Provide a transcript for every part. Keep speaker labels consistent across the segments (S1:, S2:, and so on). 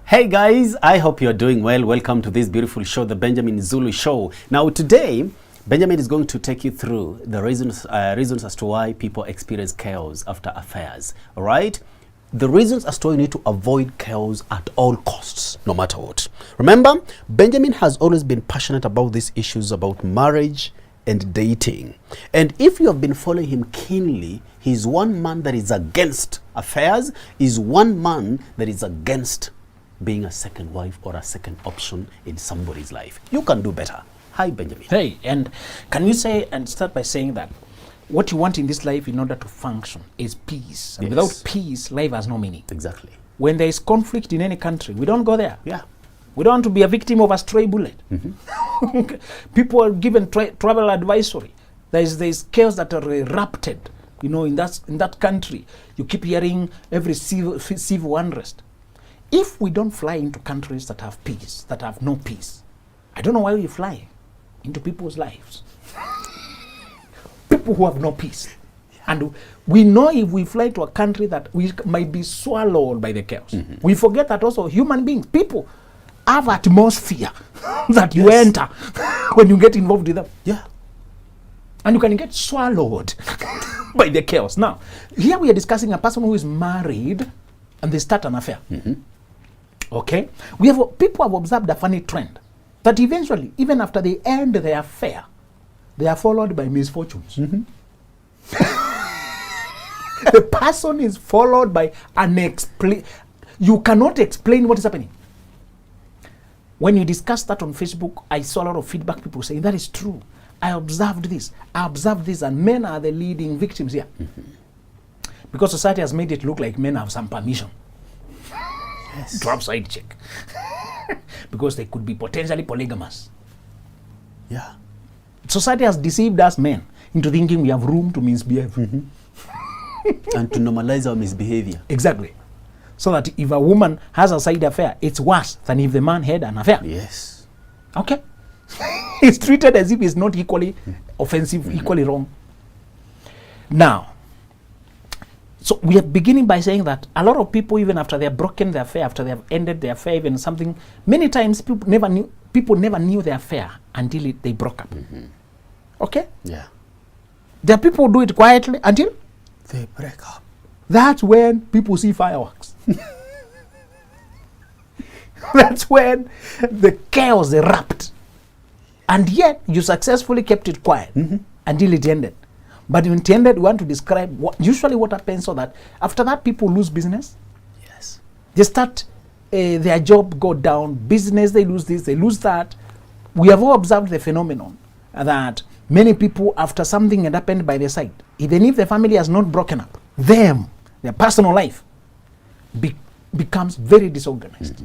S1: Hey guys, I hope you're doing well. Welcome to this beautiful show, The Benjamin Zulu Show. Now today, Benjamin is going to take you through the reasons as to why people experience chaos after affairs. All right? The reasons as to why you need to avoid chaos at all costs, no matter what. Remember, Benjamin has always been passionate about these issues about marriage and dating. And if you have been following him keenly, he's one man that is against affairs, is one man that is against being a second wife or a second option in somebody's life. You can do better. Hi, Benjamin.
S2: Hey, and can you say and start by saying that what you want in this life in order to function is peace. And without peace, life has no meaning.
S1: Exactly.
S2: When there is conflict in any country, we don't go there.
S1: Yeah.
S2: We don't want to be a victim of a stray bullet. People are given travel advisory. There's chaos that are erupted. You know, in that country, you keep hearing every civil unrest. If we don't fly into countries that have peace, that have no peace, I don't know why we fly into people's lives. People who have no peace. And we know if we fly to a country that we might be swallowed by the chaos. We forget that also human beings, people, have atmosphere that you enter when you get involved with them.
S1: Yeah.
S2: And you can get swallowed by the chaos. Now, here we are discussing a person who is married and they start an affair. Okay? People have observed a funny trend that eventually, even after they end their affair, they are followed by misfortunes. The person is followed by you cannot explain what is happening. When you discuss that on Facebook, I saw a lot of feedback, people saying that is true. I observed this, and men are the leading victims here. Because society has made it look like men have some permission to have side check. Because they could be potentially polygamous.
S1: Yeah.
S2: Society has deceived us men into thinking we have room to misbehave.
S1: And to normalize our misbehavior.
S2: Exactly. So that if a woman has a side affair, it's worse than if the man had an affair.
S1: Yes.
S2: Okay? It's treated as if it's not equally offensive, equally wrong. Now, so we are beginning by saying that a lot of people, even after they have broken their affair, after they have ended their affair, even something, many times people never knew their affair until they broke up. Okay?
S1: Yeah.
S2: There are people who do it quietly until
S1: they break up.
S2: That's when people see fireworks. That's when the chaos erupt. And yet, you successfully kept it quiet until it ended. But when it ended, we want to describe usually what happens, so that after that, people lose business.
S1: Yes.
S2: They start, their job go down, business, they lose this, they lose that. We have all observed the phenomenon that many people, after something had happened by their side, even if the family has not broken up, their personal life becomes very disorganized.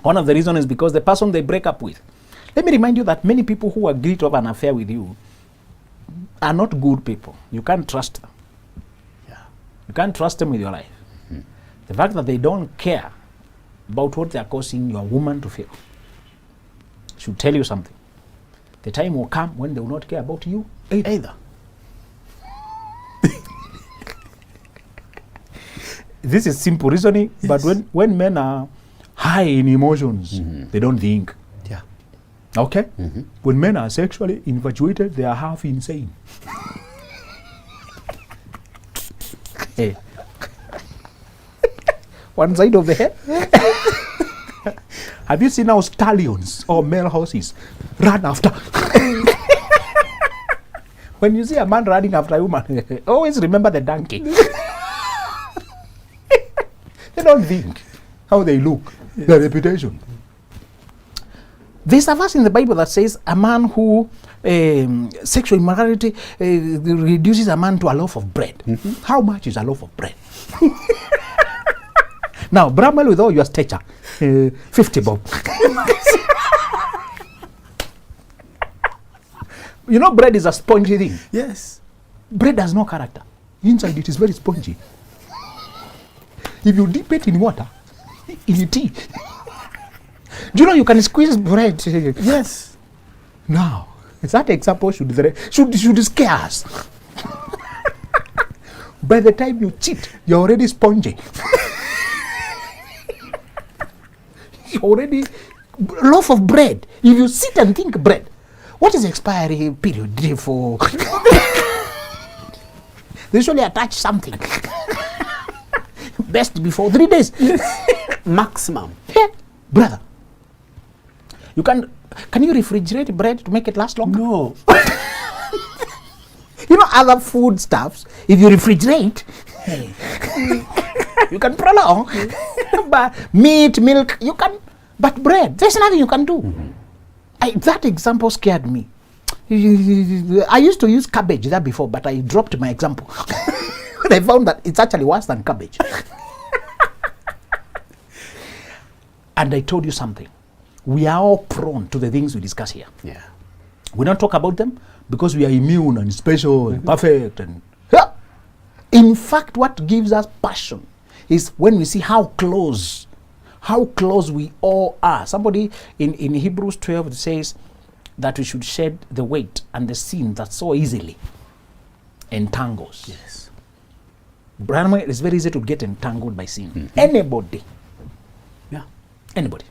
S2: One of the reasons is because the person they break up with. Let me remind you that many people who agree to have an affair with you are not good people. You can't trust them.
S1: Yeah.
S2: You can't trust them with your life. The fact that they don't care about what they are causing your woman to feel should tell you something. The time will come when they will not care about you either. This is simple reasoning, but when men are high in emotions, they don't think.
S1: Yeah.
S2: Okay? When men are sexually infatuated, they are half insane. Hey. One side of the head. Have you seen how stallions or male horses run after? When you see a man running after a woman, always remember the donkey. They don't think how they look, their reputation. There's a verse in the Bible that says a man who sexual immorality reduces a man to a loaf of bread. How much is a loaf of bread? Now, Bramwell, with all your stature, 50 bob. You know, bread is a spongy thing.
S1: Yes.
S2: Bread has no character. Inside it is very spongy. If you dip it in water, in tea, do you know you can squeeze bread?
S1: Yes.
S2: Now, that example should scare us. By the time you cheat, you're already spongy. you're already loaf of bread. If you sit and think bread, what is the expiry period for? They usually attach something. Best before 3 days.
S1: Maximum.
S2: Yeah, brother. Can you refrigerate bread to make it last longer?
S1: No.
S2: You know, other food stuffs, if you refrigerate, you can prolong. But meat, milk, you can. But bread, there's nothing you can do. That example scared me. I used to use cabbage there before, but I dropped my example. I found that it's actually worse than cabbage. And I told you something. We are all prone to the things we discuss here.
S1: Yeah.
S2: We don't talk about them because we are immune and special and perfect. And in fact, what gives us passion is when we see how close we all are. Somebody in Hebrews 12 says that we should shed the weight and the sin that so easily entangles.
S1: Yes.
S2: Brian, it's very easy to get entangled by sin. Anybody.
S1: Yeah.
S2: Anybody.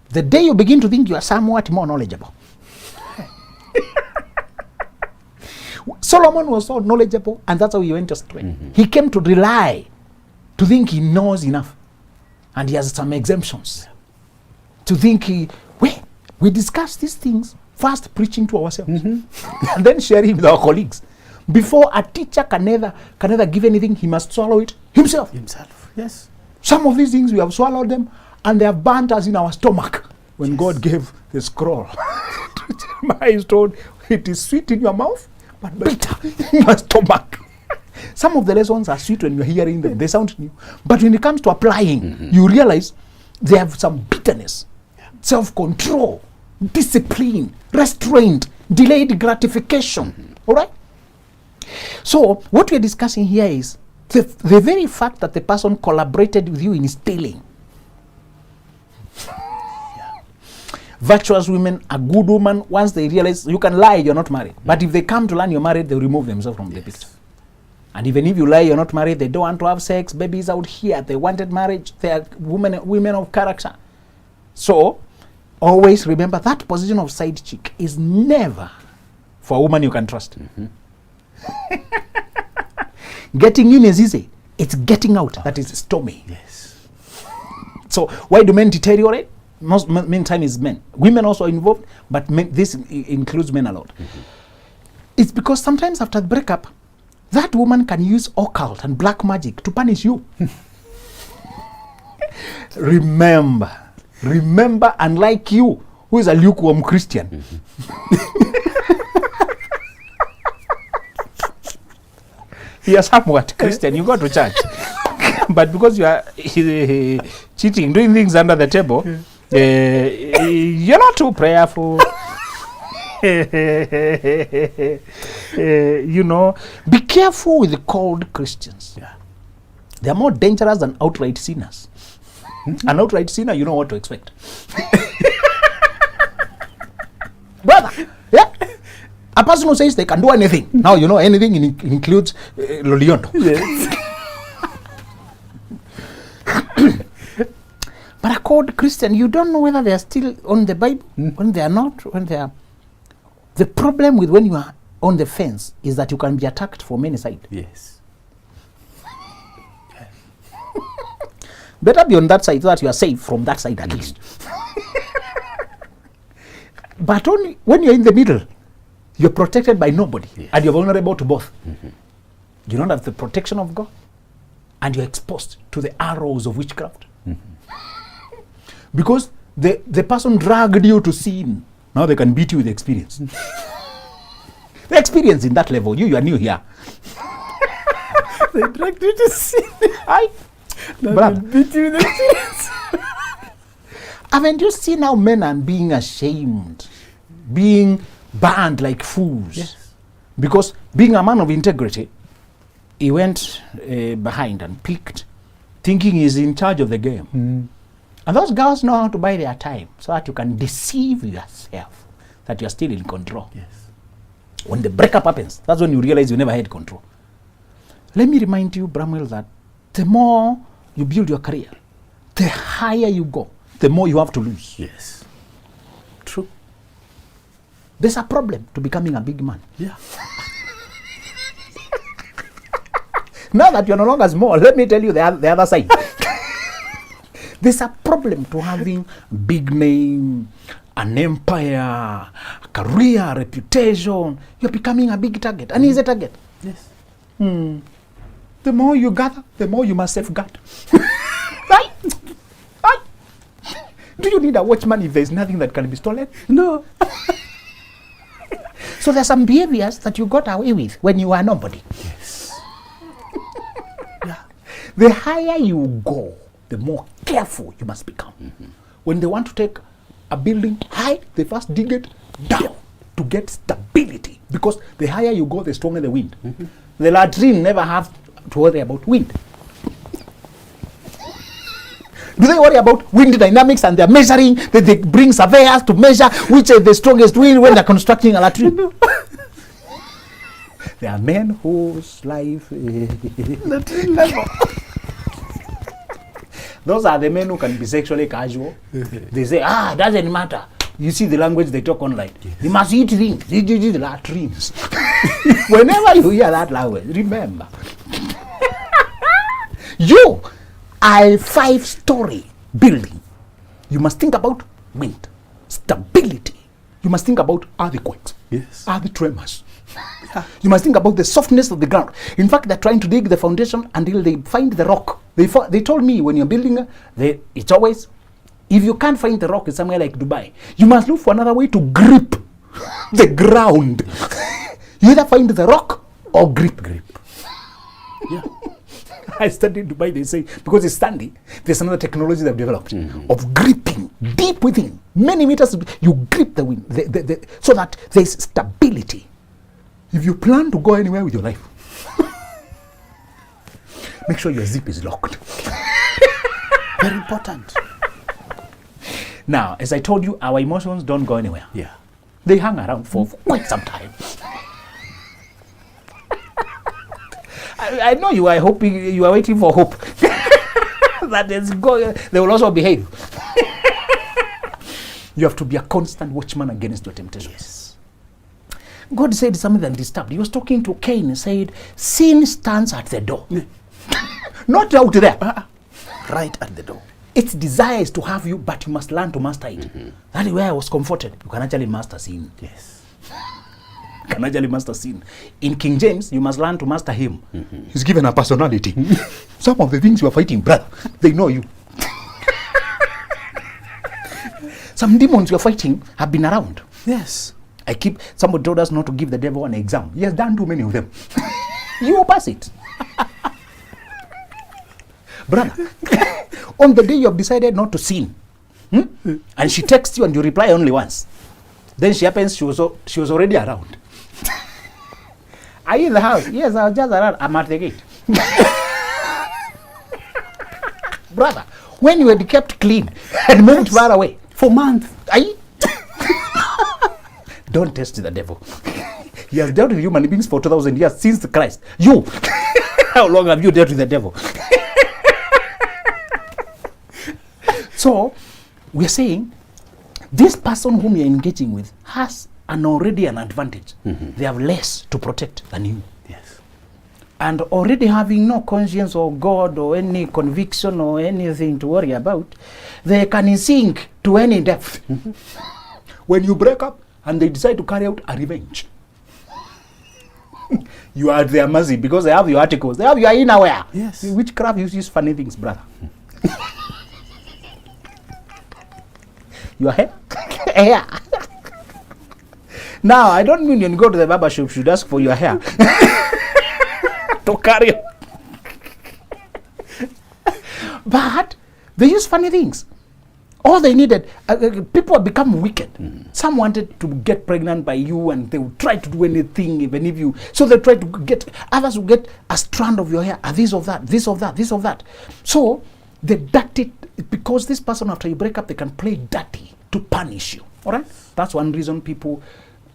S2: The day you begin to think you are somewhat more knowledgeable. Solomon was so knowledgeable, and that's how he went astray. He came to rely, to think he knows enough. And he has some exemptions. To think we discuss these things, first preaching to ourselves, and then sharing with our colleagues. Before a teacher can never give anything, he must swallow it himself.
S1: Yes.
S2: Some of these things we have swallowed them, and they have burnt us in our stomach. When God gave the scroll, Jeremiah is told, it is sweet in your mouth, but bitter in your stomach. Some of the lessons are sweet when you're hearing them. They sound new. But when it comes to applying, you realize they have some bitterness, self-control, discipline, restraint, delayed gratification. All right? So what we're discussing here is the very fact that the person collaborated with you in stealing. Virtuous women, a good woman, once they realize you can lie, you're not married. But if they come to learn you're married, they remove themselves from the picture. And even if you lie, you're not married, they don't want to have sex, babies out here, they wanted marriage, they are women of character. So, always remember that position of side chick is never for a woman you can trust. Getting in is easy. It's getting out that is stormy.
S1: Yes.
S2: So, why do men deteriorate? Many times it's men. Women also involved, but this includes men a lot. It's because sometimes after the breakup, that woman can use occult and black magic to punish you. Remember, unlike you, who is a lukewarm Christian. You are somewhat Christian, you go to church. But because you are cheating, doing things under the table, you're not too prayerful. Be careful with the cold Christians.
S1: Yeah.
S2: They are more dangerous than outright sinners. An outright sinner, you know what to expect. Brother, yeah. A person who says they can do anything. Now, you know, anything includes Loliondo. Yes. But a cold Christian, you don't know whether they are still on the Bible, when they are not, when they are. The problem with when you are on the fence is that you can be attacked from any side.
S1: Yes.
S2: Better be on that side so that you are safe from that side at least. But only when you're in the middle, you're protected by nobody, and you're vulnerable to both. You don't have the protection of God, and you're exposed to the arrows of witchcraft. Because the person dragged you to sin. Now they can beat you with experience. The experience in that level, you are new here.
S1: They dragged you to sin.
S2: Now
S1: they beat you with experience.
S2: Haven't you seen how men are being ashamed, being banned like fools?
S1: Yes.
S2: Because being a man of integrity, he went behind and peeked, thinking he's in charge of the game. And those girls know how to buy their time so that you can deceive yourself that you're still in control.
S1: Yes.
S2: When the breakup happens, that's when you realize you never had control. Let me remind you, Bramwell, that the more you build your career, the higher you go, the more you have to lose.
S1: Yes. True.
S2: There's a problem to becoming a big man.
S1: Yeah.
S2: Now that you're no longer small, let me tell you the other side. There's a problem to having big name, an empire, a career, reputation. You're becoming a big target. And he's a target.
S1: Yes.
S2: The more you gather, the more you must safeguard. Right? Right? Do you need a watchman if there's nothing that can be stolen?
S1: No.
S2: So there's some behaviors that you got away with when you were nobody.
S1: Yes. Yeah.
S2: The higher you go, the more careful you must become. When they want to take a building high, they first dig it down to get stability. Because the higher you go, the stronger the wind. The latrine never have to worry about wind. Do they worry about wind dynamics and they're measuring, they bring surveyors to measure which is the strongest wind when they're constructing a latrine? There are men whose life latrine level. Those are the men who can be sexually casual. They say, doesn't matter. You see the language they talk online. Yes. You must eat things. The latrines. Whenever you hear that language, remember. You are a 5-story building. You must think about wind, stability. You must think about earthquakes, earth tremors. You must think about the softness of the ground. In fact, they're trying to dig the foundation until they find the rock. They told me when you're building, it's always, if you can't find the rock in somewhere like Dubai, you must look for another way to grip the ground. You either find the rock or grip. Yeah. I studied Dubai, they say, because it's sandy, there's another technology they've developed of gripping deep within, many meters, you grip the wind, so that there's stability. If you plan to go anywhere with your life, make sure your zip is locked.
S1: Very important.
S2: Now, as I told you, our emotions don't go anywhere.
S1: Yeah.
S2: They hang around for quite some time. I know you are hoping, you are waiting for hope. That is going, they will also behave. You have to be a constant watchman against your temptations.
S1: Yes.
S2: God said something that disturbed. He was talking to Cain and said, sin stands at the door. Not out there.
S1: Right at the door.
S2: Its desire is to have you, but you must learn to master it. That is where I was comforted. You can actually master sin.
S1: Yes.
S2: You can actually master sin. In King James, you must learn to master him. He's given a personality. Some of the things you are fighting, brother, they know you. Some demons you're fighting have been around.
S1: Yes.
S2: Somebody told us not to give the devil an exam. He has done too many of them. You will pass it. Brother, on the day you have decided not to sin, and she texts you and you reply only once, then she happens, she was already around. Are you in the house? Yes, I was just around. I'm at the gate. Brother, when you had kept clean and moved far away
S1: for months,
S2: don't test the devil. He has dealt with human beings for 2,000 years since Christ. You, how long have you dealt with the devil? So, we're saying, this person whom you're engaging with has already an advantage. They have less to protect than you.
S1: Yes.
S2: And already having no conscience or God or any conviction or anything to worry about, they can sink to any depth. When you break up and they decide to carry out a revenge, you are at their mercy because they have your articles, they have your innerwear.
S1: Yes.
S2: Witchcraft uses funny things, brother. Your hair? Hair. Now, I don't mean when you go to the barber shop, you should ask for your hair to carry. But they use funny things. All they needed, people have become wicked. Some wanted to get pregnant by you and they would try to do anything, even if you, so they try to get, others will get a strand of your hair, this of that, this of that, this of that. So, they dirty, because this person, after you break up, they can play dirty to punish you. All right? That's one reason people,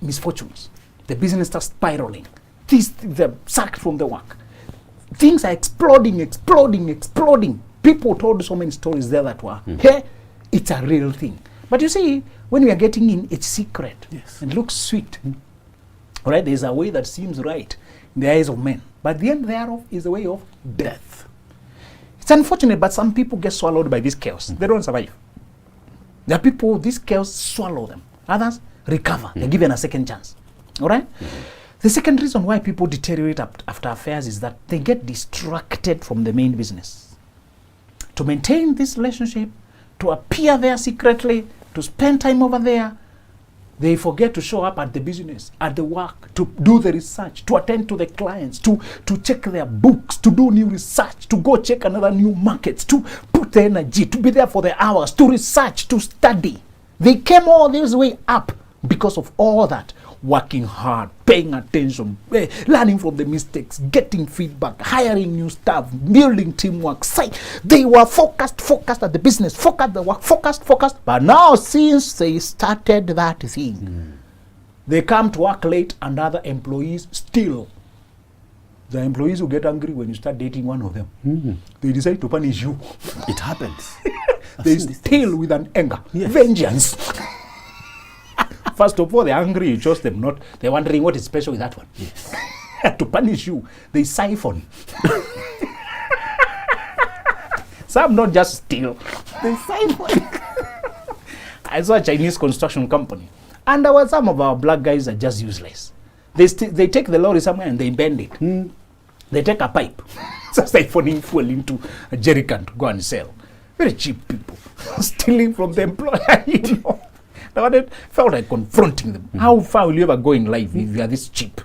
S2: misfortunes, the business starts spiraling. They're sacked from the work. Things are exploding. People told so many stories there that were, hey, It's a real thing. But you see, when we are getting in, it's secret.
S1: Yes.
S2: And looks sweet. All right, there's a way that seems right in the eyes of men. But the end thereof is a way of death. It's unfortunate, but some people get swallowed by this chaos. They don't survive. There are people, this chaos swallow them. Others recover. They're given a second chance. All right? The second reason why people deteriorate after affairs is that they get distracted from the main business. To maintain this relationship, to appear there secretly, to spend time over there, they forget to show up at the business, at the work, to do the research, to attend to the clients, to check their books, to do new research, to go check another new markets, to put the energy, to be there for the hours, to research, to study. They came all this way up because of all that. Working hard, paying attention, learning from the mistakes, getting feedback, hiring new staff, building teamwork. They were focused at the business, focused at the work, focused. But now, since they started that thing, they come to work late and other employees still. The employees who get angry when you start dating one of them, they decide to punish you.
S1: It happens.
S2: They still with an anger, vengeance. First of all, they're angry you chose them not. They're wondering what is special with that one.
S1: Yes.
S2: To punish you, they siphon. Some not just steal, they siphon. I saw a Chinese construction company, and some of our black guys are just useless. They take the lorry somewhere and they bend it. They take a pipe, so siphoning fuel into a jerry can to go and sell. Very cheap people, stealing from the employer. You know. I felt like confronting them. How far will you ever go in life if you are this cheap?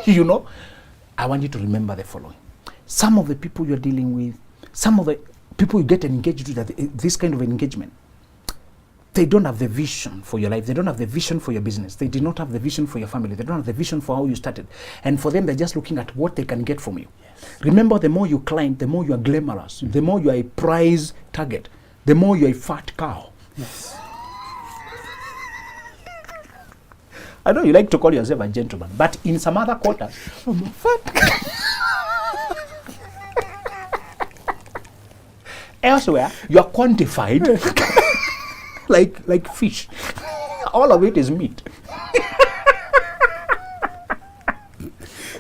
S2: You know, I want you to remember the following. Some of the people you're dealing with, some of the people you get engaged with, this kind of engagement, they don't have the vision for your life. They don't have the vision for your business. They do not have the vision for your family. They don't have the vision for how you started. And for them, they're just looking at what they can get from you. Yes. Remember, the more you climb, the more you are glamorous. The more you are a prize target. The more you are a fat cow. Yes. I know you like to call yourself a gentleman, but in some other quarters, I'm a fat. Elsewhere, you are quantified like fish. All of it is meat.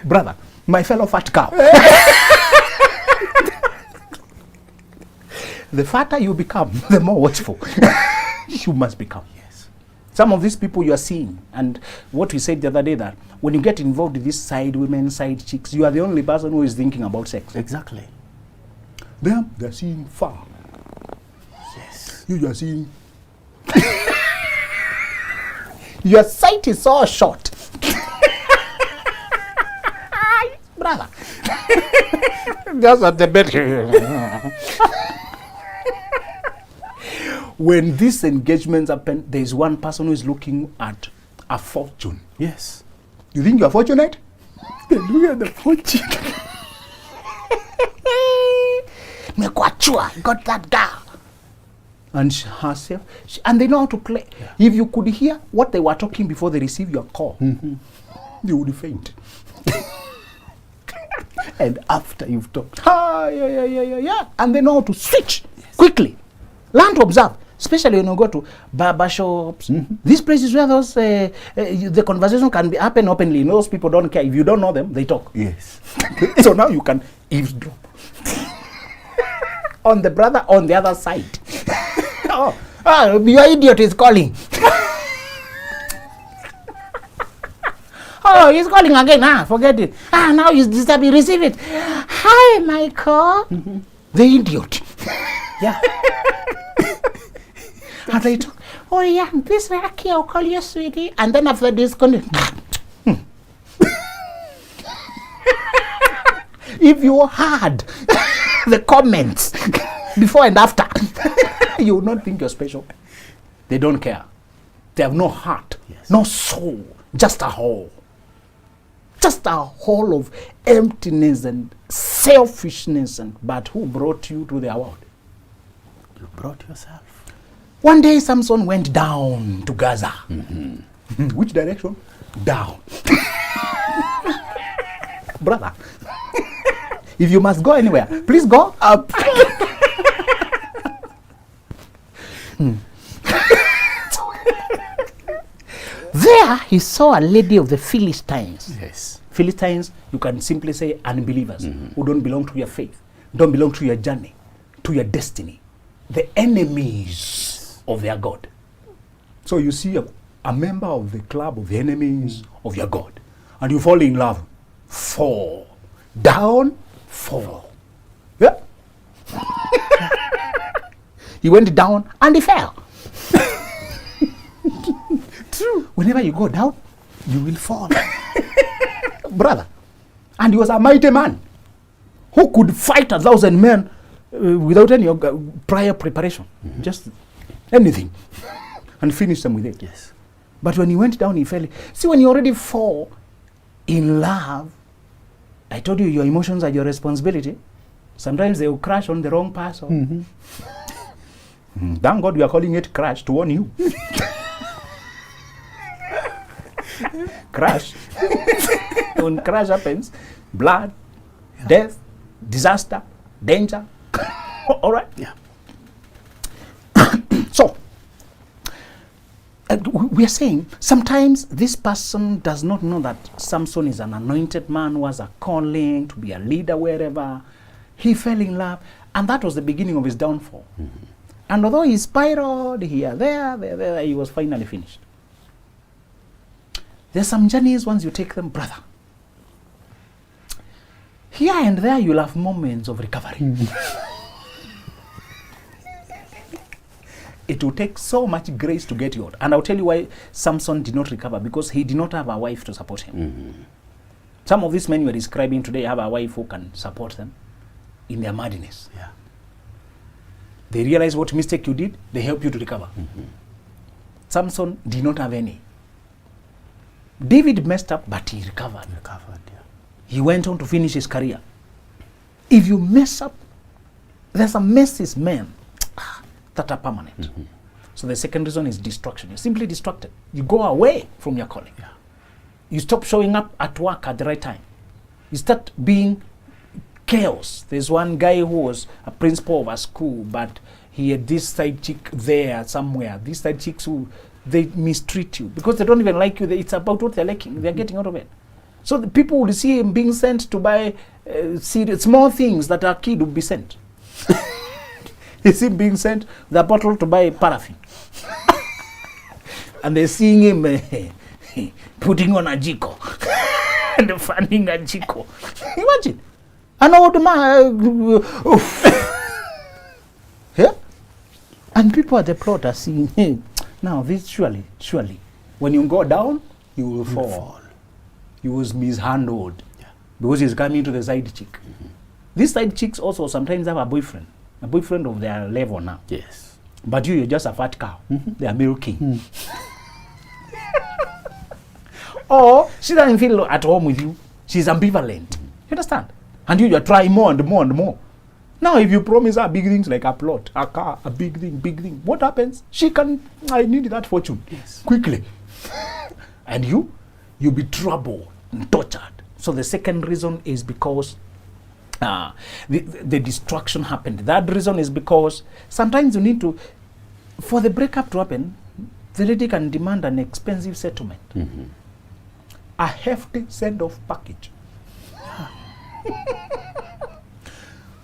S2: Brother, my fellow fat cow. The fatter you become, the more watchful you must become. Some of these people you are seeing, and what we said the other day, that when you get involved with these side women, side chicks, you are the only person who is thinking about sex.
S1: Exactly.
S2: They're seeing far.
S1: Yes.
S2: You are seeing. Your sight is so short. Brother. That's what the bed. When these engagements happen, there is one person who is looking at a fortune.
S1: Yes.
S2: You think you are fortunate? Then look at the fortune. Got that girl. And herself. And they know how to play. Yeah. If you could hear what they were talking before they receive your call, you would faint. And after you've talked, yeah. And they know how to switch quickly. Learn to observe. Especially when you go to barber shops. These places where those the conversation can be happen openly. Those people don't care. If you don't know them, they talk.
S1: Yes.
S2: So now you can eavesdrop on the brother on the other side. Your idiot is calling. Oh, he's calling again. Forget it. Now he's disturbing. Receive it. Hi, Michael. The idiot. Yeah. And they talk, oh yeah, this Rocky, I'll call you sweetie. And then after this, if you had the comments before and after, you would not think you're special. They don't care. They have no heart, no soul, just a hole. Just a hole of emptiness and selfishness. But who brought you to their world?
S1: You brought yourself.
S2: One day Samson went down to Gaza. Which direction? Down. Brother, if you must go anywhere, please go up. There he saw a lady of the Philistines.
S1: Yes.
S2: Philistines, you can simply say unbelievers who don't belong to your faith, don't belong to your journey, to your destiny. The enemies of their God. So you see a member of the club of the enemies of your God, and you fall in love. Fall. Down, fall. Yeah. He went down and he fell. True. Whenever you go down, you will fall. Brother. And he was a mighty man who could fight 1,000 men without any prior preparation. Just anything. And finish them with it.
S1: Yes.
S2: But when he went down, he fell. See, when you already fall in love, I told you your emotions are your responsibility. Sometimes they will crash on the wrong person. Thank God we are calling it crash to warn you. Crash. When crash happens, blood, death, disaster, danger. All right?
S1: Yeah.
S2: So, we are saying sometimes this person does not know that Samson is an anointed man who has a calling to be a leader wherever. He fell in love, and that was the beginning of his downfall. And although he spiraled here, there, he was finally finished. There's some journeys once you take them, brother. Here and there you'll have moments of recovery. It will take so much grace to get you out. And I'll tell you why Samson did not recover, because he did not have a wife to support him. Some of these men you are describing today have a wife who can support them in their madness.
S1: Yeah.
S2: They realize what mistake you did, they help you to recover. Samson did not have any. David messed up, but he recovered.
S1: Yeah.
S2: He went on to finish his career. If you mess up, there's some messes, men, that are permanent. So the second reason is distraction. You're simply distracted. You go away from your calling.
S1: Yeah.
S2: You stop showing up at work at the right time. You start being chaos. There's one guy who was a principal of a school, but he had this side chick there somewhere. These side chicks who, they mistreat you because they don't even like you. It's about what they're liking. They're getting out of it. So the people will see him being sent to buy small things that a kid would be sent. You see him being sent with a bottle to buy paraffin. And they're seeing him putting on a jiko and fanning a jiko. Imagine. An old man. Yeah? And people at the plot are seeing him. Now, this surely, when you go down, you will fall. You was mishandled.
S1: Yeah.
S2: Because he's coming to the side chick. These side chicks also sometimes have a boyfriend of their level now.
S1: Yes.
S2: But you're just a fat cow. They are milking. Or she doesn't feel at home with you. She's ambivalent. You understand? And you are trying more and more and more. Now, if you promise her big things like a plot, a car, a big thing, what happens? I need that fortune.
S1: Yes.
S2: Quickly. And you'll be troubled and tortured. So the second reason is because the destruction happened. That reason is because sometimes you need to, for the breakup to happen, the lady can demand an expensive settlement. A hefty send-off package.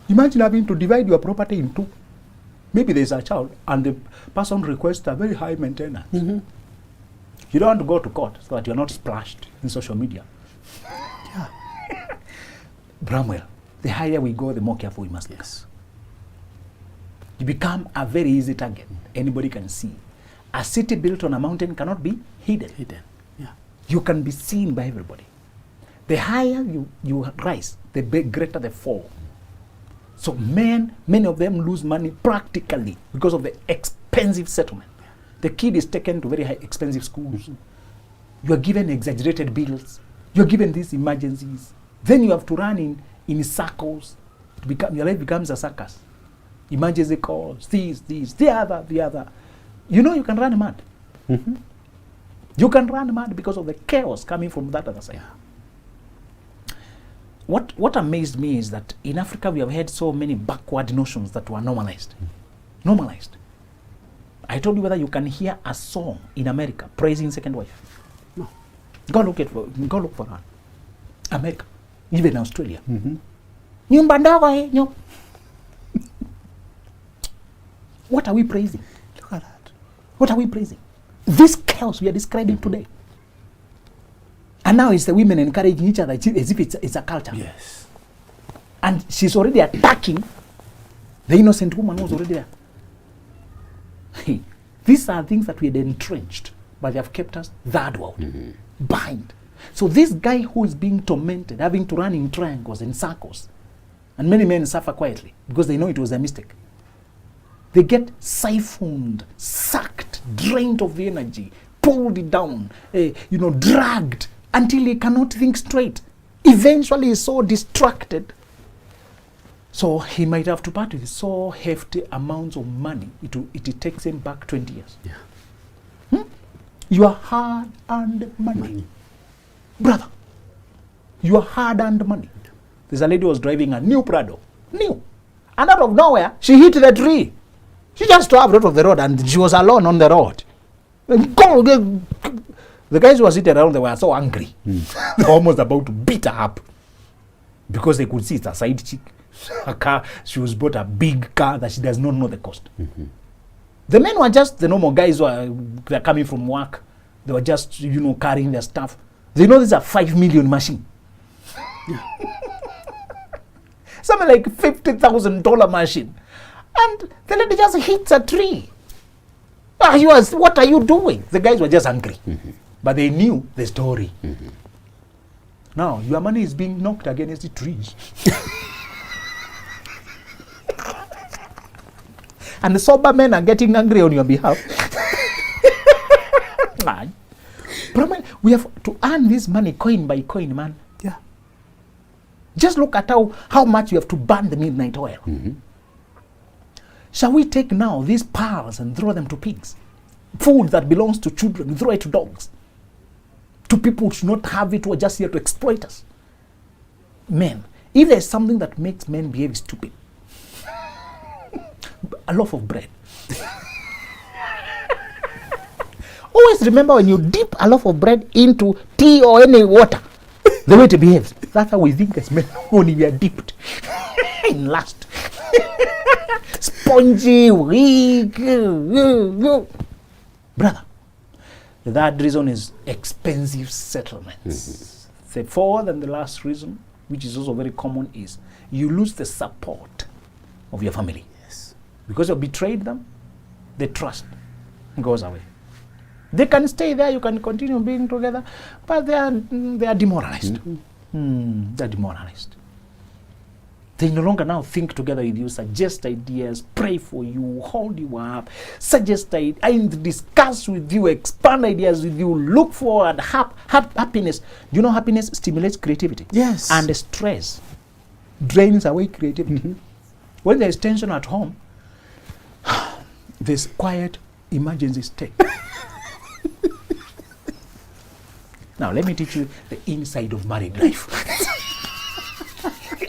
S2: Imagine having to divide your property in two. Maybe there's a child and the person requests a very high maintenance. You don't want to go to court so that you're not splashed in social media. Yeah. Bramwell, the higher we go, the more careful we must be.
S1: Yes.
S2: You become a very easy target. Anybody can see. A city built on a mountain cannot be hidden.
S1: Yeah.
S2: You can be seen by everybody. The higher you rise, the greater the fall. So many of them lose money practically because of the expensive settlement. The kid is taken to very high expensive schools. You are given exaggerated bills. You are given these emergencies. Then you have to run in circles. Your life becomes a circus. Emergency calls, this, the other. You know you can run mad. You can run mad because of the chaos coming from that other side. What amazed me is that in Africa we have had so many backward notions that were normalized. I told you whether you can hear a song in America praising second wife.
S1: No.
S2: Go look for her. America, even Australia. Nyumba ndogo nyo. What are we praising?
S1: Look at that.
S2: What are we praising? This chaos we are describing today. And now it's the women encouraging each other as if it's a culture.
S1: Yes.
S2: And she's already attacking the innocent woman who's already there. These are things that we had entrenched, but they have kept us that world, bind. So this guy who is being tormented, having to run in triangles and circles, and many men suffer quietly because they know it was a mistake. They get siphoned, sucked, drained of the energy, pulled it down, dragged until he cannot think straight. Eventually he's so distracted. So he might have to part with so hefty amounts of money. It takes him back 20 years.
S1: Yeah.
S2: Your hard-earned money. Brother, your hard-earned money. There's a lady who was driving a new Prado. New. And out of nowhere, she hit the tree. She just drove out of the road and she was alone on the road. The guys who were sitting around, they were so angry. They were almost about to beat her up. Because they could see it's a side chick. A car, she was bought a big car that she does not know the cost. The men were just the normal guys who are coming from work. They were just, carrying their stuff. They know this is a 5 million machine. Something like $50,000 machine. And the lady just hits a tree. What are you doing? The guys were just angry. But they knew the story. Now, your money is being knocked against the trees. And the sober men are getting angry on your behalf. We have to earn this money coin by coin, man.
S1: Yeah.
S2: Just look at how much you have to burn the midnight oil. Shall we take now these pearls and throw them to pigs? Food that belongs to children, throw it to dogs. To people who should not have it, who are just here to exploit us. Men, if there's something that makes men behave stupid, a loaf of bread. Always remember when you dip a loaf of bread into tea or any water, the way it behaves. That's how we think as men when we are dipped in lust. Spongy, weak. Brother, the third reason is expensive settlements. The fourth and the last reason, which is also very common, is you lose the support of your family.
S1: Yes.
S2: Because you betrayed them, the trust goes away. They can stay there, you can continue being together, but they are demoralized. They're demoralized. They no longer now think together with you, suggest ideas, pray for you, hold you up, suggest ideas, discuss with you, expand ideas with you, look forward, happiness. You know happiness stimulates creativity.
S1: Yes.
S2: And stress drains away creativity. When there's tension at home, there's quiet emergency state. Now, let me teach you the inside of married life.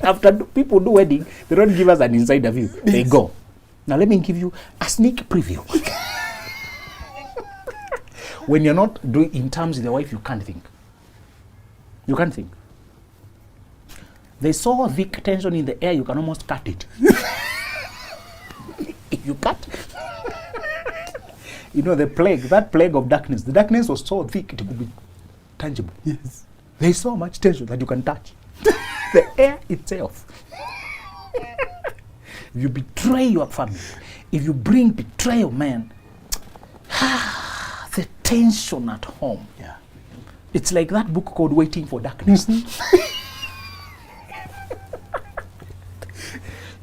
S2: After people do wedding, they don't give us an insider view. Yes. They go. Now, let me give you a sneak preview. When you're not doing in terms with your wife, you can't think. You can't think. They saw thick tension in the air, you can almost cut it. If you cut, the plague, that plague of darkness, the darkness was so thick it could be tangible.
S1: Yes.
S2: There is so much tension that you can touch. The air itself. If you betray your family, if you bring betrayal, man, the tension at home.
S1: Yeah.
S2: It's like that book called Waiting for Darkness.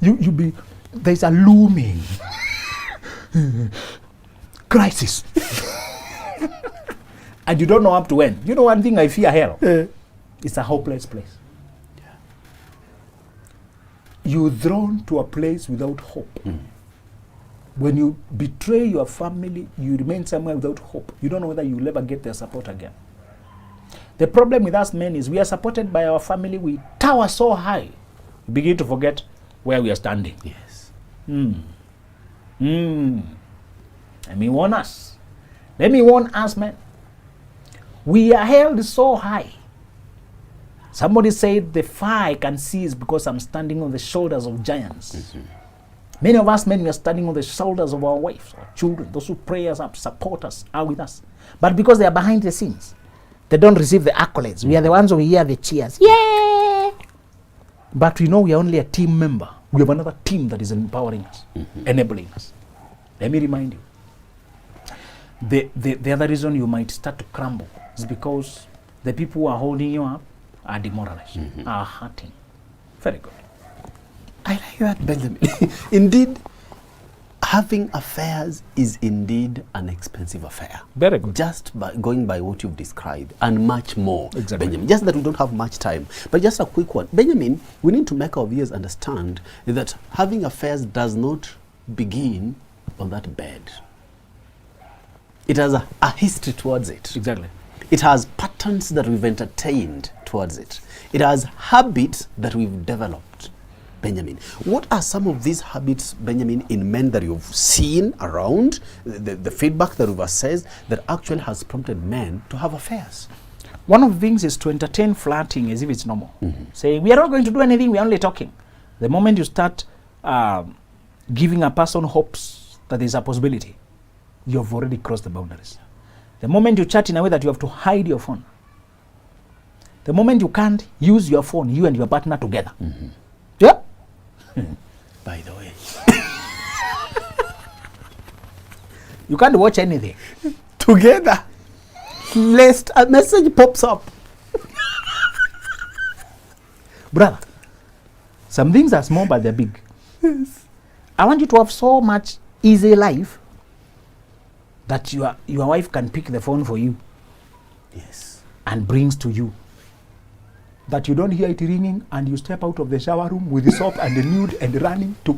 S2: There's a looming crisis. And you don't know up to when. You know one thing I fear hell? It's a hopeless place. Yeah. You're thrown to a place without hope. When you betray your family, you remain somewhere without hope. You don't know whether you'll ever get their support again. The problem with us men is we are supported by our family. We tower so high, we begin to forget where we are standing.
S1: Yes.
S2: Let me warn us. Let me warn us, man. We are held so high. Somebody said the fire I can see is because I'm standing on the shoulders of giants. Many of us men, we are standing on the shoulders of our wives, our children, those who pray us up, support us, are with us. But because they are behind the scenes, they don't receive the accolades. We are the ones who hear the cheers. Yeah! But we know we are only a team member. We have another team that is empowering us, enabling us. Let me remind you. The other reason you might start to crumble is because the people who are holding you up are demoralized, are hurting. Very good.
S1: I like that, Benjamin. Indeed, having affairs is indeed an expensive affair.
S2: Very good.
S1: Just by going by what you've described and much more,
S2: Exactly.
S1: Benjamin. Just that we don't have much time. But just a quick one. Benjamin, we need to make our viewers understand that having affairs does not begin on that bed. It has a history towards it.
S2: Exactly.
S1: It has patterns that we've entertained towards it. It has habits that we've developed. Benjamin, what are some of these habits, Benjamin, in men that you've seen around, the feedback that we've assessed that actually has prompted men to have affairs?
S2: One of the things is to entertain flirting as if it's normal. Say, we are not going to do anything, we are only talking. The moment you start giving a person hopes that there's a possibility, you have already crossed the boundaries. The moment you chat in a way that you have to hide your phone, the moment you can't use your phone, you and your partner together. Yeah?
S1: By the way,
S2: You can't watch anything.
S1: together, lest a message pops up.
S2: Brother, some things are small but they're big.
S1: Yes.
S2: I want you to have so much easy life that your wife can pick the phone for you
S1: Yes.
S2: and brings to you. That you don't hear it ringing and you step out of the shower room with the soap and the nude and running to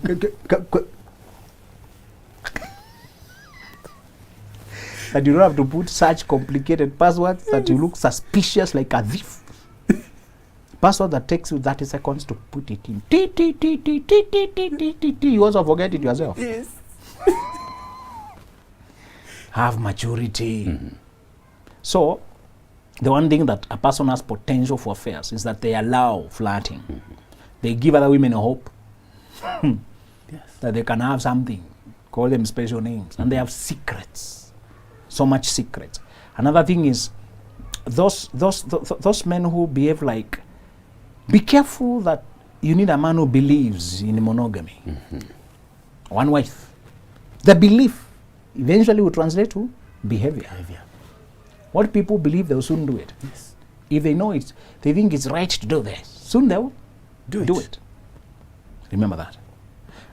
S2: that you don't have to put such complicated passwords that you look suspicious like a thief. Password that takes you 30 seconds to put it in. You also forget it yourself.
S1: Yes.
S2: Have maturity. So, the one thing that a person has potential for affairs is that they allow flirting. They give other women a hope
S1: Yes.
S2: that they can have something, call them special names, and they have secrets, so much secrets. Another thing is those men who behave like, be careful that you need a man who believes in monogamy. One wife. The belief eventually will translate to behavior. What people believe, they'll soon do it.
S1: Yes.
S2: If they know it, they think it's right to do this, soon they'll
S1: Do
S2: it. Remember that.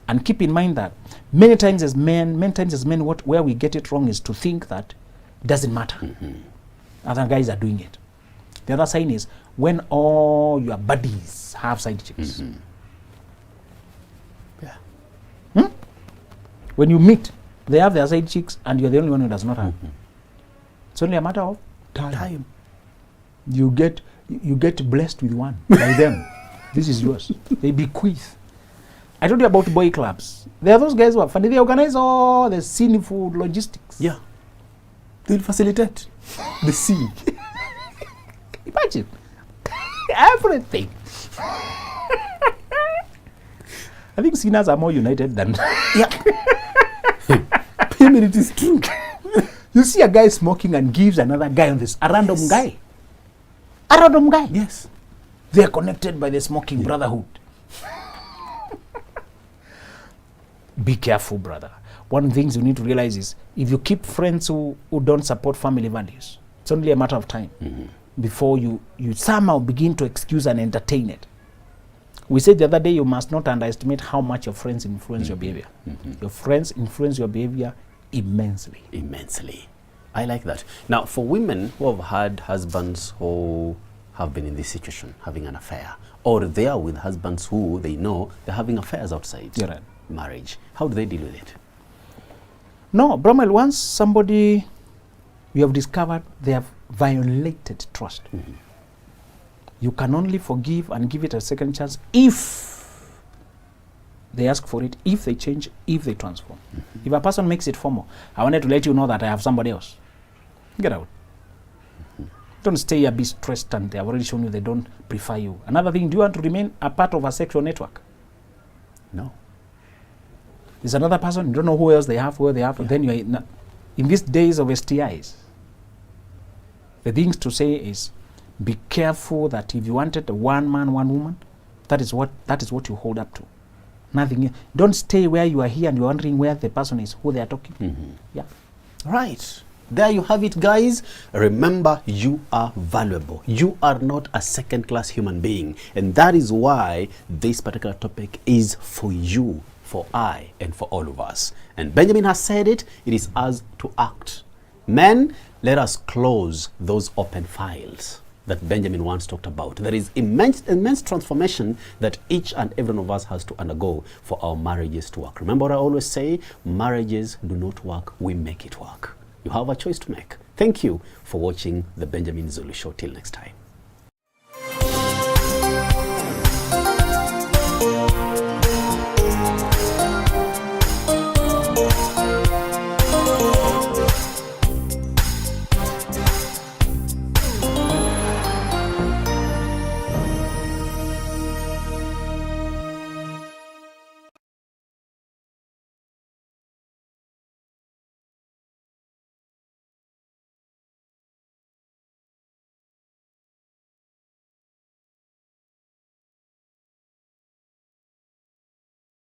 S2: And keep in mind that many times as men, where we get it wrong is to think that it doesn't matter. Other guys are doing it. The other sign is when all your buddies have side chicks.
S1: Yeah.
S2: When you meet, they have their side chicks and you're the only one who does not have. It's only a matter of time. You get blessed with one by them. This is yours. They bequeath. I told you about boy clubs. There are those guys who are funny. They organize all the sinful logistics.
S1: Yeah. They'll facilitate the scene.
S2: Imagine. Everything. I think sinners are more united than...
S1: It is true.
S2: You see a guy smoking and gives another guy on this, a random guy. A random guy.
S1: Yes.
S2: They are connected by the smoking brotherhood. Be careful, brother. One of the things you need to realize is if you keep friends who don't support family values, it's only a matter of time before you somehow begin to excuse and entertain it. We said the other day you must not underestimate how much your friends influence your behavior. Your friends influence your behavior immensely.
S1: Immensely. I like that. Now, for women who have had husbands who have been in this situation, having an affair, or they are with husbands who they know they're having affairs outside marriage, how do they deal with it?
S2: No, Bromwell, once somebody you have discovered they have violated trust, you can only forgive and give it a second chance if they ask for it, if they change, if they transform. If a person makes it formal, I wanted to let you know that I have somebody else. Get out. Don't stay here, be stressed, and they have already shown you they don't prefer you. Another thing, do you want to remain a part of a sexual network?
S1: No.
S2: There's another person, you don't know who else they have, where they have, and then you're in these days of STIs. The things to say is, be careful that if you wanted a one man, one woman, that is what you hold up to. Nothing else. Don't stay where you are here and you're wondering where the person is, who they are talking. Yeah.
S1: Right. There you have it, guys. Remember, you are valuable. You are not a second-class human being. And that is why this particular topic is for you, for I, and for all of us. And Benjamin has said it, it is us to act. Men, let us close those open files that Benjamin once talked about. There is immense transformation that each and every one of us has to undergo for our marriages to work. Remember what I always say, marriages do not work, we make it work. You have a choice to make. Thank you for watching The Benjamin Zulu Show. Till next time.